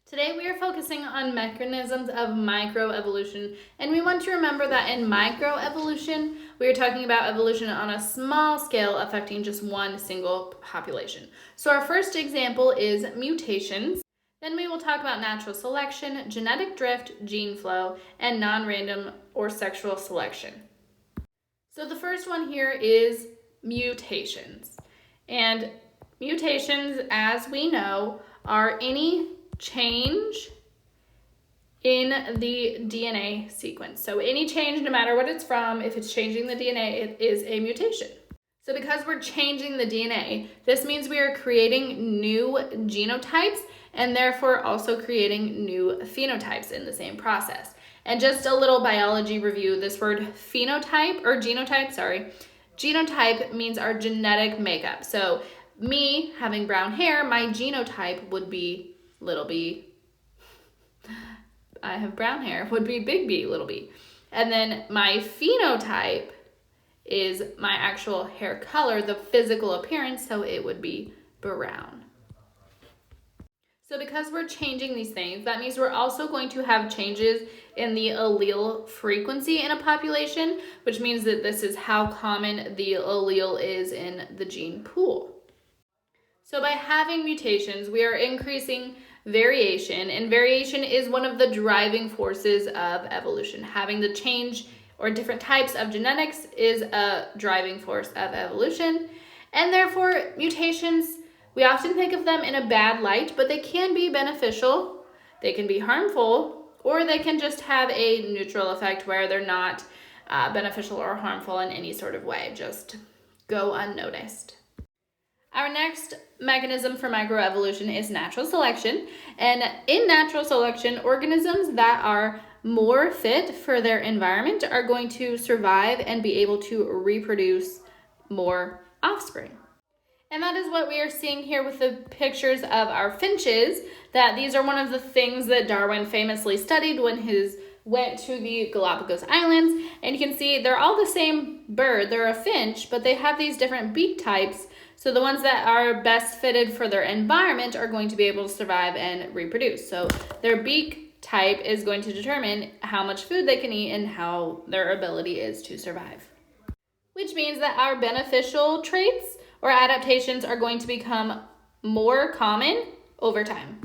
Today we are focusing on mechanisms of microevolution, and we want to remember that in microevolution, we are talking about evolution on a small scale affecting just one single population. So our first example is mutations. Then we will talk about natural selection, genetic drift, gene flow, and non-random or sexual selection. So the first one here is mutations. And mutations, as we know, are any change in the DNA sequence. So any change, no matter what it's from, if it's changing the DNA, it is a mutation. So because we're changing the DNA, this means we are creating new genotypes and therefore also creating new phenotypes in the same process. And just a little biology review, this word phenotype or genotype, genotype means our genetic makeup. So me having brown hair, my genotype would be little b. I have brown hair, would be big B, little b. And then my phenotype is my actual hair color, the physical appearance, so it would be brown. So because we're changing these things, that means we're also going to have changes in the allele frequency in a population, which means that this is how common the allele is in the gene pool. So by having mutations, we are increasing variation, and variation is one of the driving forces of evolution. Having the change or different types of genetics is a driving force of evolution, and therefore mutations, we often think of them in a bad light, but they can be beneficial, they can be harmful, or they can just have a neutral effect where they're not beneficial or harmful in any sort of way, just go unnoticed. Our next mechanism for microevolution is natural selection. And in natural selection, organisms that are more fit for their environment are going to survive and be able to reproduce more offspring. And that is what we are seeing here with the pictures of our finches, that these are one of the things that Darwin famously studied when he went to the Galapagos Islands. And you can see they're all the same bird. They're a finch, but they have these different beak types. So the ones that are best fitted for their environment are going to be able to survive and reproduce. So their beak type is going to determine how much food they can eat and how their ability is to survive. Which means that our beneficial traits or adaptations are going to become more common over time.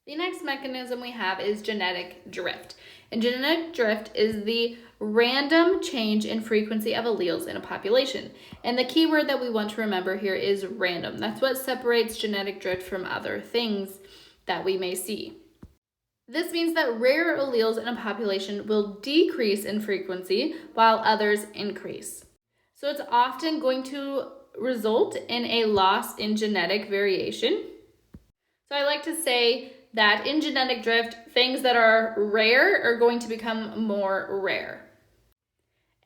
The next mechanism we have is genetic drift. And genetic drift is the random change in frequency of alleles in a population. And the key word that we want to remember here is random. That's what separates genetic drift from other things that we may see. This means that rare alleles in a population will decrease in frequency while others increase. So it's often going to result in a loss in genetic variation. So I like to say that in genetic drift, things that are rare are going to become more rare.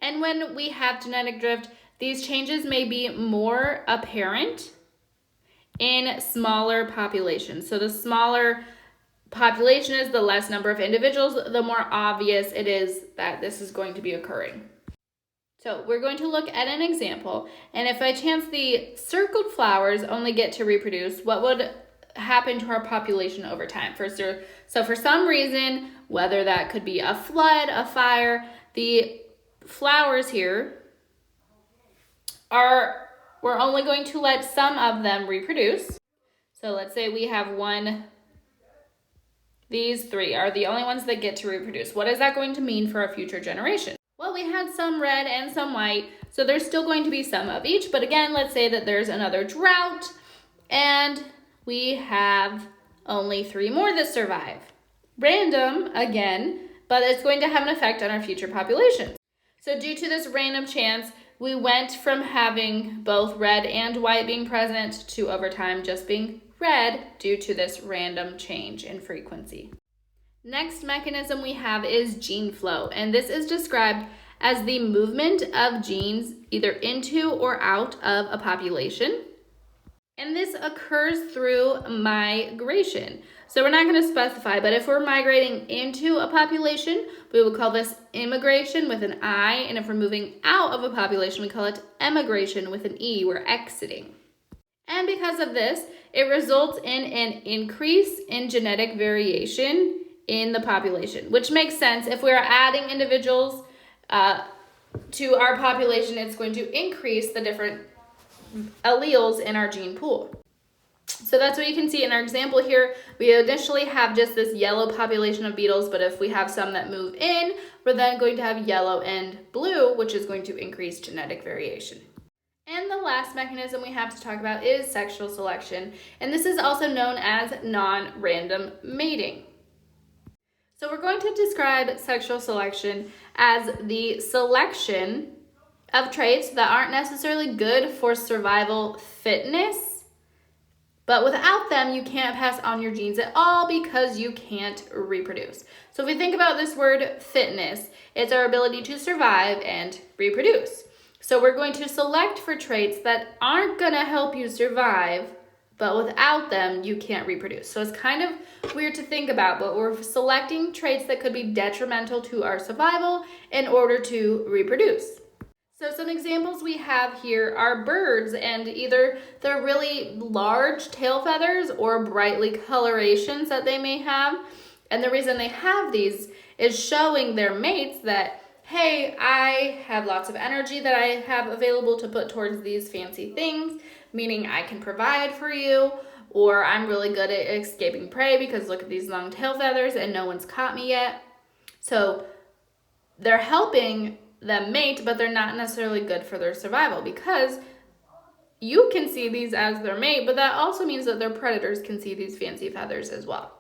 And when we have genetic drift, these changes may be more apparent in smaller populations. So the smaller population is, the less number of individuals, the more obvious it is that this is going to be occurring. So we're going to look at an example, and if by chance the circled flowers only get to reproduce, what would happen to our population over time? So for some reason, whether that could be a flood, a fire, the flowers here we're only going to let some of them reproduce. So let's say we have these three are the only ones that get to reproduce. What is that going to mean for a future generation? Well, we had some red and some white, so there's still going to be some of each, but again, let's say that there's another drought and we have only 3 more that survive. Random, again, but it's going to have an effect on our future populations. So due to this random chance, we went from having both red and white being present to over time just being red due to this random change in frequency. Next mechanism we have is gene flow, and this is described as the movement of genes either into or out of a population. And this occurs through migration. So we're not going to specify, but if we're migrating into a population, we will call this immigration with an I. And if we're moving out of a population, we call it emigration with an E. We're exiting. And because of this, it results in an increase in genetic variation in the population, which makes sense. If we're adding individuals to our population, it's going to increase the different alleles in our gene pool. So that's what you can see in our example here. We initially have just this yellow population of beetles, but if we have some that move in, we're then going to have yellow and blue, which is going to increase genetic variation. And the last mechanism we have to talk about is sexual selection, and this is also known as non-random mating. So we're going to describe sexual selection as the selection of traits that aren't necessarily good for survival fitness, but without them, you can't pass on your genes at all because you can't reproduce. So if we think about this word fitness, it's our ability to survive and reproduce. So we're going to select for traits that aren't gonna help you survive, but without them, you can't reproduce. So it's kind of weird to think about, but we're selecting traits that could be detrimental to our survival in order to reproduce. So some examples we have here are birds, and either they're really large tail feathers or brightly colorations that they may have. And the reason they have these is showing their mates that, hey, I have lots of energy that I have available to put towards these fancy things, meaning I can provide for you, or I'm really good at escaping prey because look at these long tail feathers and no one's caught me yet. So they're helping them mate, but they're not necessarily good for their survival because you can see these as their mate, but that also means that their predators can see these fancy feathers as well.